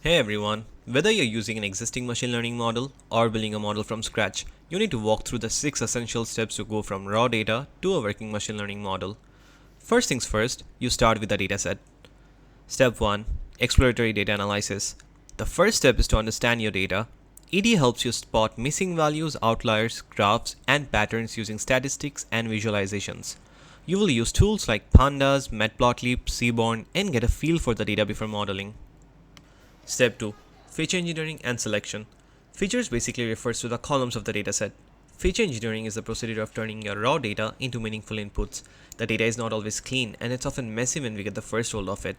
Hey everyone, whether you're using an existing machine learning model or building a model from scratch, you need to walk through the 6 essential steps to go from raw data to a working machine learning model. First things first, you start with a dataset. Step 1. Exploratory data analysis. The first step is to understand your data. ED helps you spot missing values, outliers, graphs, and patterns using statistics and visualizations. You will use tools like Pandas, Matplotlib, Seaborn, and get a feel for the data before modeling. Step 2. Feature engineering and selection. Features basically refers to the columns of the dataset. Feature engineering is the procedure of turning your raw data into meaningful inputs. The data is not always clean and it's often messy when we get the first hold of it.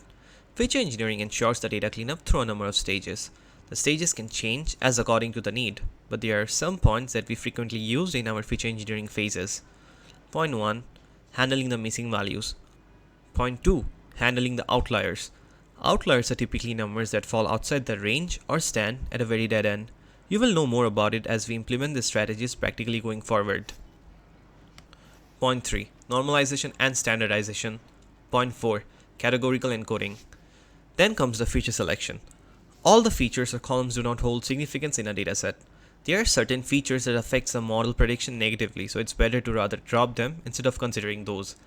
Feature engineering ensures the data cleanup through a number of stages. The stages can change as according to the need, but there are some points that we frequently use in our feature engineering phases. Point 1. Handling the missing values. Point 2. Handling the outliers. Outliers are typically numbers that fall outside the range or stand at a very dead end. You will know more about it as we implement these strategies practically going forward. Point 3. Normalization and standardization. Point 4. Categorical encoding. Then comes the feature selection. All the features or columns do not hold significance in a dataset. There are certain features that affect the model prediction negatively, so it's better to rather drop them instead of considering those.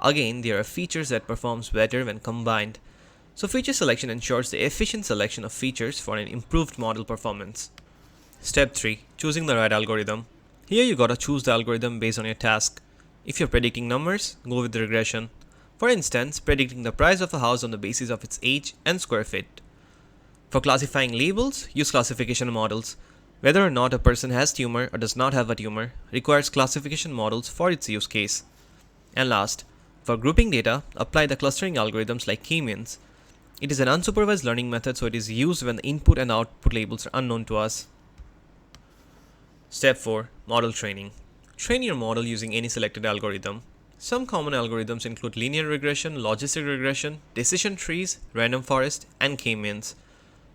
Again, there are features that performs better when combined. So feature selection ensures the efficient selection of features for an improved model performance. Step 3. Choosing the right algorithm. Here you gotta choose the algorithm based on your task. If you're predicting numbers, go with the regression. For instance, predicting the price of a house on the basis of its age and square feet. For classifying labels, use classification models. Whether or not a person has tumor or does not have a tumor requires classification models for its use case. And last, for grouping data, apply the clustering algorithms like k-means. It is an unsupervised learning method, so it is used when the input and output labels are unknown to us. Step 4. Model training. Train your model using any selected algorithm. Some common algorithms include linear regression, logistic regression, decision trees, random forest, and k-means.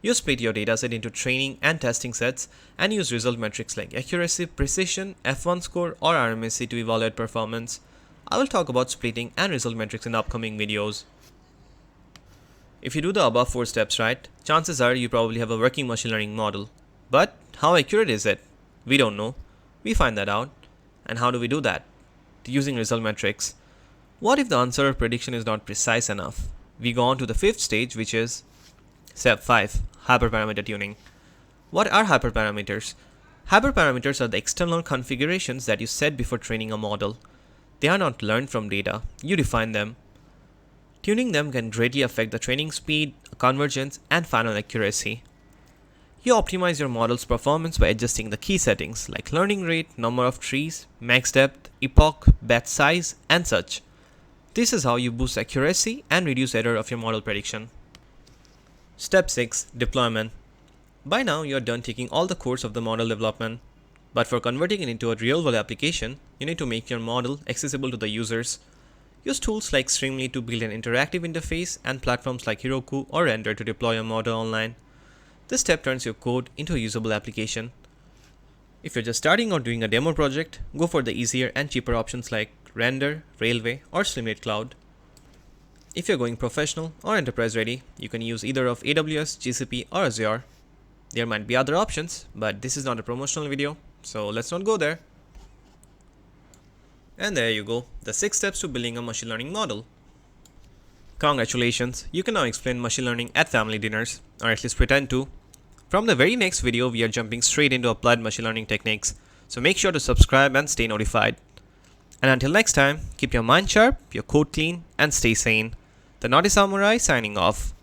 You split your dataset into training and testing sets and use result metrics like accuracy, precision, F1 score, or RMSE to evaluate performance. I will talk about splitting and result metrics in upcoming videos. If you do the above 4 steps right, chances are you probably have a working machine learning model. But how accurate is it? We don't know. We find that out. And how do we do that? Using result metrics. What if the answer or prediction is not precise enough? We go on to the 5th stage, which is Step 5. Hyperparameter tuning. What are hyperparameters? Hyperparameters are the external configurations that you set before training a model. They are not learned from data. You define them. Tuning them can greatly affect the training speed, convergence, and final accuracy. You optimize your model's performance by adjusting the key settings like learning rate, number of trees, max depth, epoch, batch size, and such. This is how you boost accuracy and reduce error of your model prediction. Step 6. Deployment. By now, you are done taking all the course of the model development. But for converting it into a real-world application, you need to make your model accessible to the users. Use tools like Streamlit to build an interactive interface and platforms like Heroku or Render to deploy your model online. This step turns your code into a usable application. If you're just starting or doing a demo project, go for the easier and cheaper options like Render, Railway, or Streamlit Cloud. If you're going professional or enterprise ready, you can use either of AWS, GCP, or Azure. There might be other options, but this is not a promotional video, so let's not go there. And there you go, the 6 steps to building a machine learning model. Congratulations, you can now explain machine learning at family dinners, or at least pretend to. From the very next video, we are jumping straight into applied machine learning techniques, so make sure to subscribe and stay notified. And until next time, keep your mind sharp, your code clean, and stay sane. The Notty Samurai signing off.